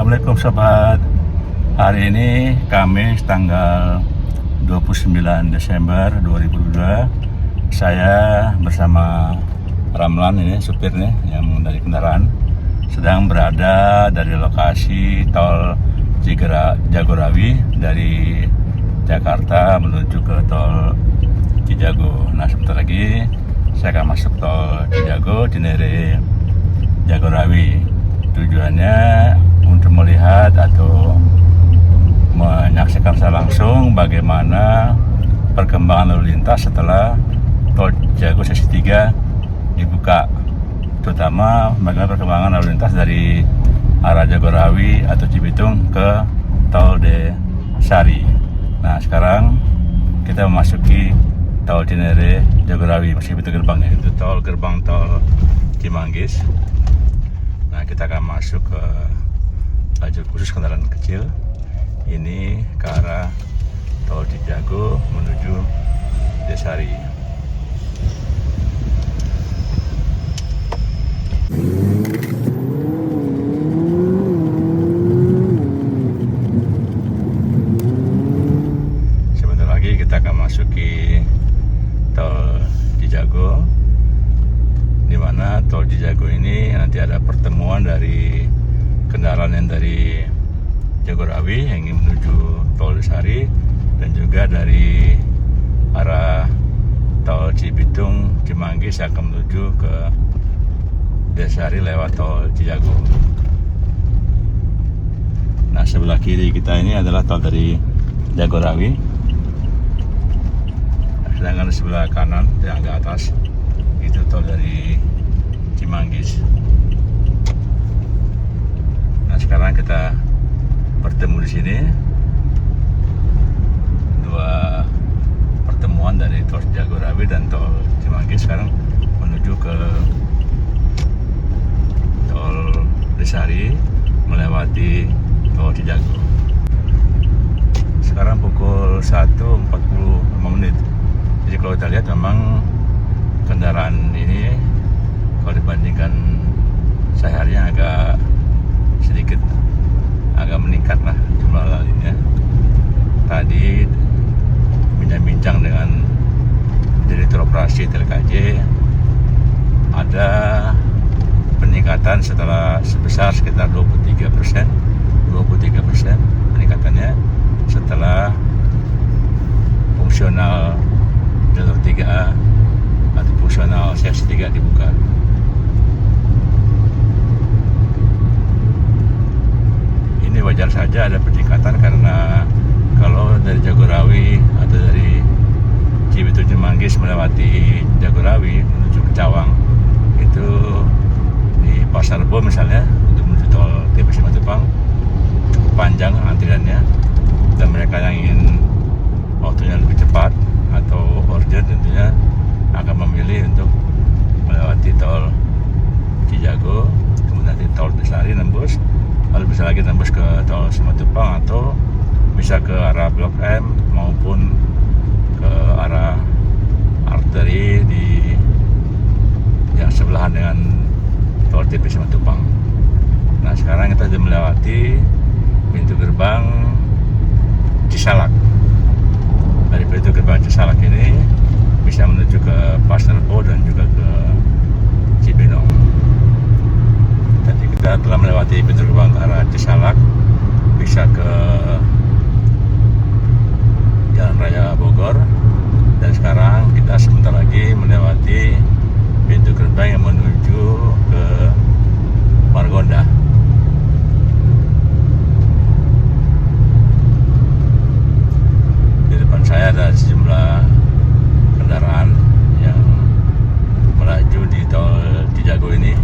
Assalamualaikum sobat. Hari ini Kamis tanggal 29 Desember 2022. Saya bersama Ramlan ini supirnya yang dari kendaraan sedang berada dari lokasi tol Jagorawi dari Jakarta menuju ke tol Cijago. Nah, sebentar lagi saya akan masuk tol Cijago, Cinere, Jagorawi. Tujuannya untuk melihat atau menyaksikan secara langsung bagaimana perkembangan lalu lintas setelah tol Cijago sesi 3 dibuka, terutama bagaimana perkembangan lalu lintas dari arah Jagorawi atau Cibitung ke tol Desari. Nah, sekarang kita memasuki tol Cinere Jagorawi, masih pintu gerbangnya itu gerbang tol Cimanggis. Nah, kita akan masuk ke lajur khusus kendaraan kecil ini ke arah tol Cijago menuju Desari. Sebentar lagi kita akan masuki tol Cijago, di mana tol Cijago ini nanti ada pertemuan dari kendaraan yang dari Jagorawi yang ingin menuju tol Desari dan juga dari arah tol Cibitung Cimanggis akan menuju ke Desari lewat tol Cijago. Nah, sebelah kiri kita ini adalah tol dari Jagorawi, sedangkan di sebelah kanan yang agak atas itu tol dari Cimanggis. Nah, sekarang kita bertemu di sini dua pertemuan dari tol Jagorawi dan tol Cimanggis sekarang menuju ke tol Desari melewati tol Cijago. Sekarang pukul 1.45. Jadi kalau kita lihat memang kendaraan ini kalau dibandingkan seharian sedikit agak meningkat lah jumlah lalunya. Tadi bincang-bincang dengan Direktur Operasi TLKJ, ada peningkatan sebesar sekitar 23% peningkatannya setelah fungsional jalur 3A atau fungsional sesi 3 dibuka. Ini wajar saja ada peningkatan karena kalau dari Jagorawi atau dari Cibitung Cimanggis melewati Jagorawi menuju ke Cawang itu di Pasar Rebo misalnya untuk menuju tol TBC Matupang cukup panjang antriannya, dan mereka yang ingin waktunya lebih cepat atau urgent tentunya akan memilih untuk melewati tol Cijago, kemudian di tol Desari nembus, lalu bisa lagi nembus ke tol Simatupang atau bisa ke arah Blok M maupun ke arah arteri di yang sebelahan dengan tol TP Simatupang. Nah, sekarang kita sudah melewati pintu gerbang Cisalak. Dari pintu gerbang Cisalak ini bisa menuju ke Pasar Rebo dan juga ke Cibinong. Tadi kita telah melewati pintu gerbang ke arah Cisalak, bisa ke Jalan Raya Bogor, dan sekarang kita sebentar lagi melewati pintu gerbang yang menuju ke Margonda. Di depan saya ada sejumlah kendaraan yang melaju di tol Cijago ini.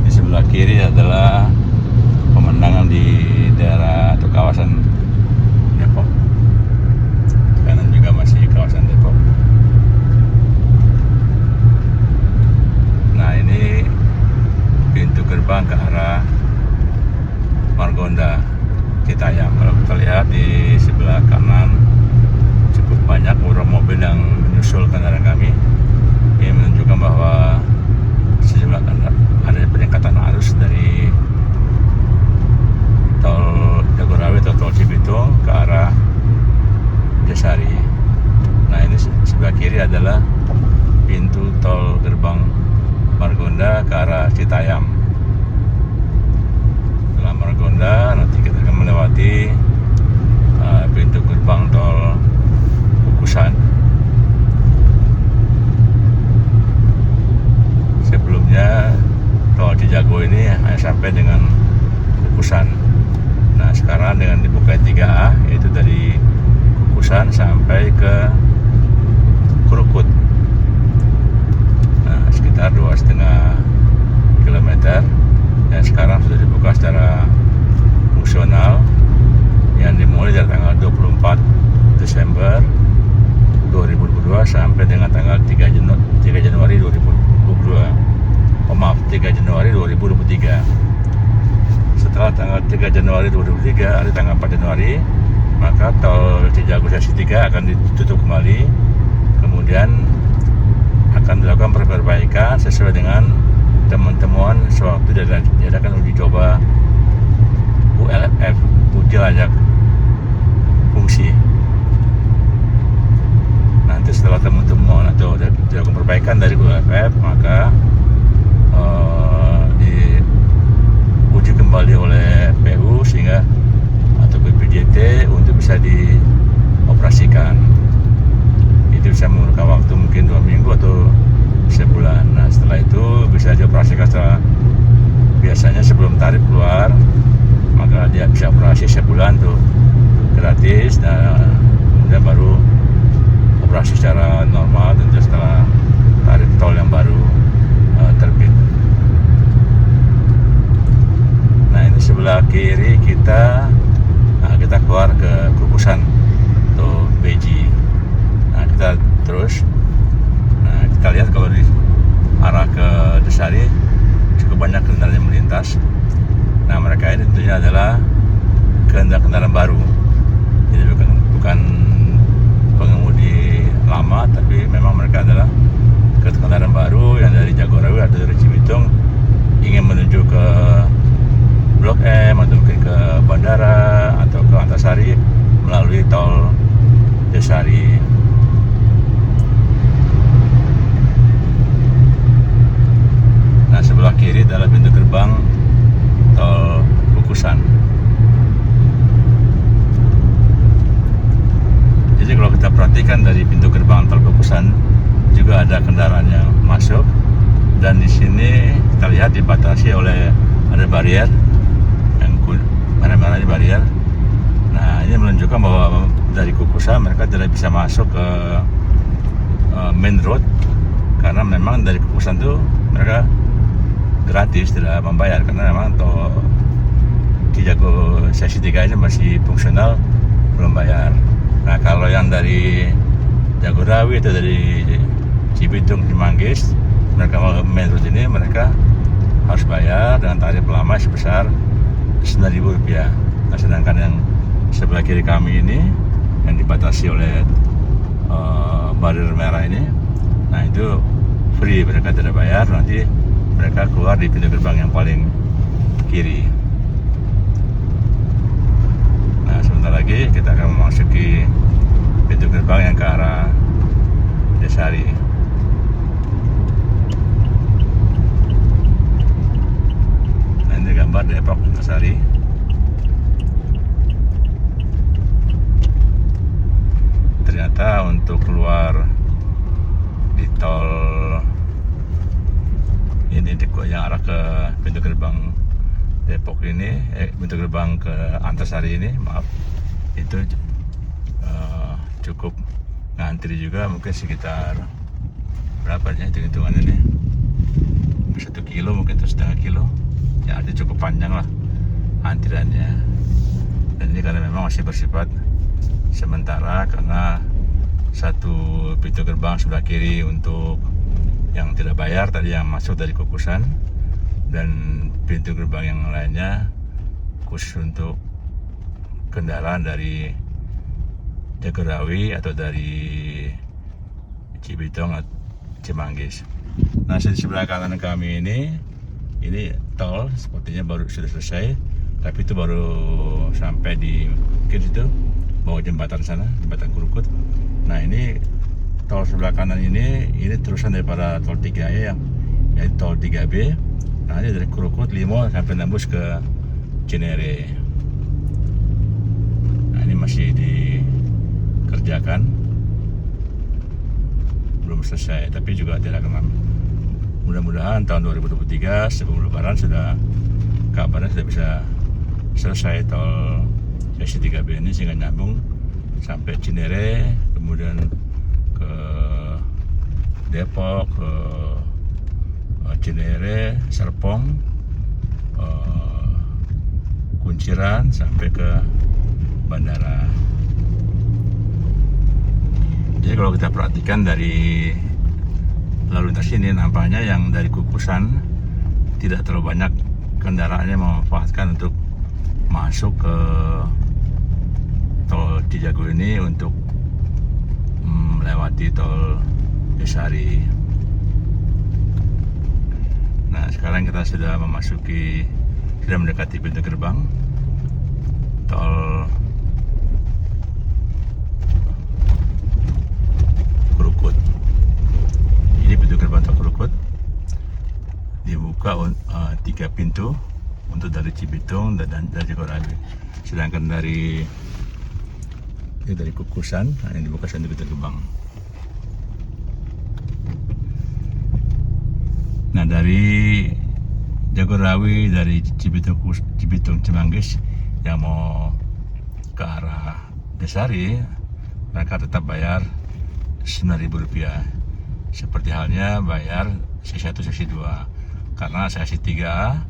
Di sebelah kiri adalah pemandangan di daerah atau kawasan Depok. Kanan adalah pintu tol gerbang Margonda ke arah Citayam. Setelah Margonda nanti kita akan melewati pintu gerbang tol Kukusan. Sebelumnya tol Cijago ini hanya sampai dengan Kukusan. Nah sekarang dengan dibuka 3A, yaitu dari Kukusan sampai ke Krukut. Nah sekitar 2,5 kilometer, dan sekarang sudah dibuka secara fungsional, yang dimulai dari tanggal 24 Desember 2022 sampai dengan tanggal 3 Januari 2022. Maaf, 3 Januari 2023. Setelah tanggal 3 Januari 2023, hari tanggal 4 Januari, maka tol Cijago seksi 3 akan ditutup kembali. Kemudian akan dilakukan perbaikan sesuai dengan temuan sewaktu diadakan uji coba ULFF, uji layak fungsi. Nanti setelah temuan atau dilakukan perbaikan dari ULFF, maka diuji kembali oleh PU sehingga atau BPJT untuk bisa dioperasikan. Itu bisa memerlukan waktu mungkin 2 minggu atau sebulan. Nah setelah itu bisa dioperasikan setelah, biasanya sebelum tarif keluar, maka dia bisa operasi sebulan tuh gratis. Nah kemudian baru operasi secara normal tentu setelah tarif tol yang baru terbit. Nah ini sebelah kiri kita keluar ke Kukusan atau Beji. Nah kita terus, nah kita lihat kalau di arah ke Desari cukup banyak kendaraan yang melintas. Nah mereka ini tentunya adalah kendaraan baru, jadi bukan pengemudi lama, tapi memang mereka adalah kendaraan baru yang dari Jagorawi atau dari Cibitung ingin menuju ke Blok M atau mungkin ke bandara atau ke Antasari melalui tol Desari. Nah sebelah kiri adalah pintu gerbang tol Kukusan. Jadi kalau kita perhatikan dari pintu gerbang tol Kukusan juga ada kendaraan yang masuk, dan di sini kita lihat dibatasi oleh ada barier yang mana-mana di barier. Nah ini menunjukkan bahwa dari Kukusan mereka tidak bisa masuk ke main road, karena memang dari Kukusan itu mereka gratis, tidak membayar, karena memang tol Cijago seksi 3 ini masih fungsional, belum bayar. Nah kalau yang dari Jagorawi atau dari Cibitung, Cimanggis, mereka mau main road ini mereka harus bayar dengan tarif lama sebesar Rp9.000. Nah sedangkan yang sebelah kiri kami ini yang dibatasi oleh barier merah ini, nah itu free, mereka tidak bayar. Nanti mereka keluar di pintu gerbang yang paling kiri. Nah sebentar lagi kita akan memasuki pintu gerbang yang ke arah Desari. Nah ini gambar Depok Desari. Ternyata untuk keluar di tol ini yang arah ke pintu gerbang Depok ini, pintu gerbang ke Antasari ini, maaf, itu cukup ngantri juga, mungkin sekitar berapa ya hitung-hitungan ini, 1 kilo mungkin atau setengah kilo ya, ada cukup panjang lah antriannya. Dan ini karena memang masih bersifat sementara, karena satu pintu gerbang sebelah kiri untuk yang tidak bayar tadi yang masuk dari Kukusan, dan pintu gerbang yang lainnya khusus untuk kendaraan dari Jagorawi atau dari Cibitung atau Cimanggis. Nah di sebelah kanan kami ini tol sepertinya baru sudah selesai, tapi itu baru sampai di mungkin situ bawah jembatan sana, jembatan Krukut. Nah ini tol sebelah kanan ini terusan daripada tol 3E yang tol 3B. Nah, ini dari Krukut Limo sampai nembus ke Cinere. Nah, ini masih dikerjakan, belum selesai, tapi juga tidak akan. Mudah-mudahan tahun 2023 sebelum Lebaran kabarnya sudah bisa selesai tol seksi 3B ini, sehingga nyambung sampai Cinere, kemudian ke Depok, ke Cinere, Serpong, Kunciran sampai ke bandara. Jadi kalau kita perhatikan dari lalu lintas ini, nampaknya yang dari Kukusan tidak terlalu banyak kendaraan yang memanfaatkan untuk masuk ke tol Cijago ini untuk melewati tol Desari. Nah, sekarang kita sudah mendekati pintu gerbang tol Krukut. Ini pintu gerbang tol Krukut dibuka 3 pintu untuk dari Cibitung dan dari Jagorawi. Sedangkan dari Kukusan, yang dibuka 1 pintu gerbang. Nah, dari Jagorawi, dari Cibitung Cimanggis yang mau ke arah Desari, mereka tetap bayar Rp9.000, seperti halnya bayar seksi 1 seksi 2, karena seksi 3A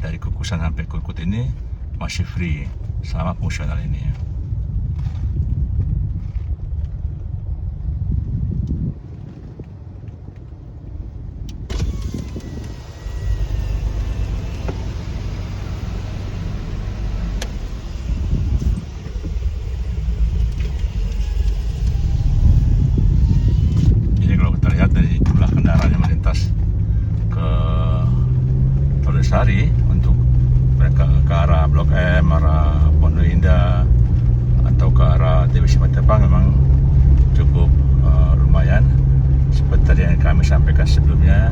dari Kukusan sampai Krukut ini masih free selama fungsional ini. Dari jumlah kendaraan yang melintas ke tol Desari untuk mereka ke arah Blok M, arah Pondok Indah, atau ke arah TBC Matepang memang cukup lumayan. Seperti yang kami sampaikan sebelumnya,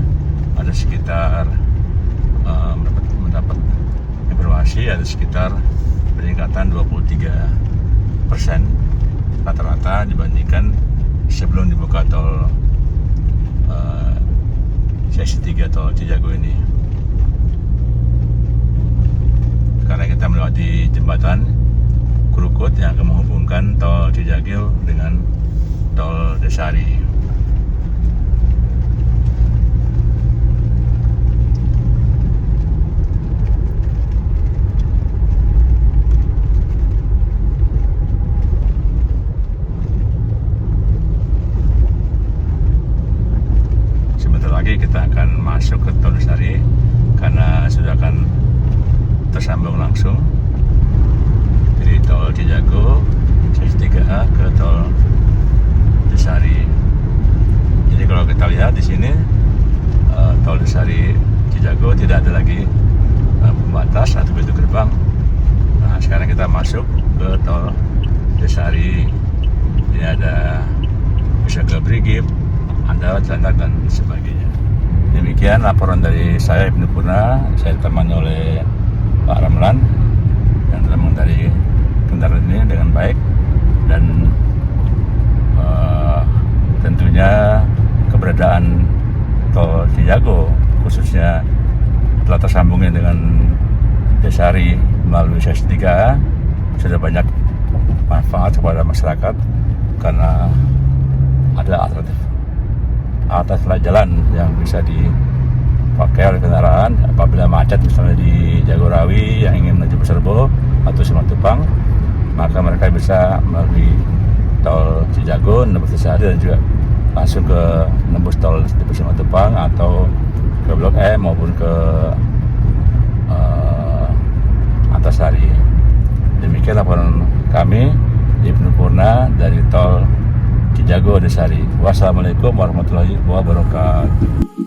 ada sekitar mendapat informasi ada sekitar peningkatan 23% rata-rata dibandingkan sebelum dibuka tol seksi 3 tol Cijago ini. Karena kita melewati jembatan Krukut yang akan menghubungkan tol Cijago dengan tol Desari. Kita akan masuk ke tol Desari karena sudah akan tersambung langsung dari tol Cijago seksi 3A ke tol Desari. Jadi kalau kita lihat di sini tol Desari Cijago tidak ada lagi pembatas atau pintu gerbang. Nah, sekarang kita masuk ke tol Desari. Ini ada bisa ke Brigif, Andalat, Landak, dan sebagainya. Demikian laporan dari saya, Ibnu Purna. Saya ditemani oleh Pak Ramlan yang telah mengendari kendaraan ini dengan baik, dan tentunya keberadaan tol Cijago khususnya telah tersambungnya dengan Desari melalui seksi 3A sudah banyak manfaat kepada masyarakat karena ada alternatif jalan yang bisa dipakai oleh kendaraan apabila macet, misalnya di Jagorawi yang ingin menuju Serbo atau Simatupang, maka mereka bisa melalui tol Cijago nembus Desari dan juga langsung ke nembus tol di Simatupang atau ke Blok M maupun ke Antasari. Demikian laporan kami, Ibnu Purna dari tol Cijago Desari. Wassalamualaikum warahmatullahi wabarakatuh.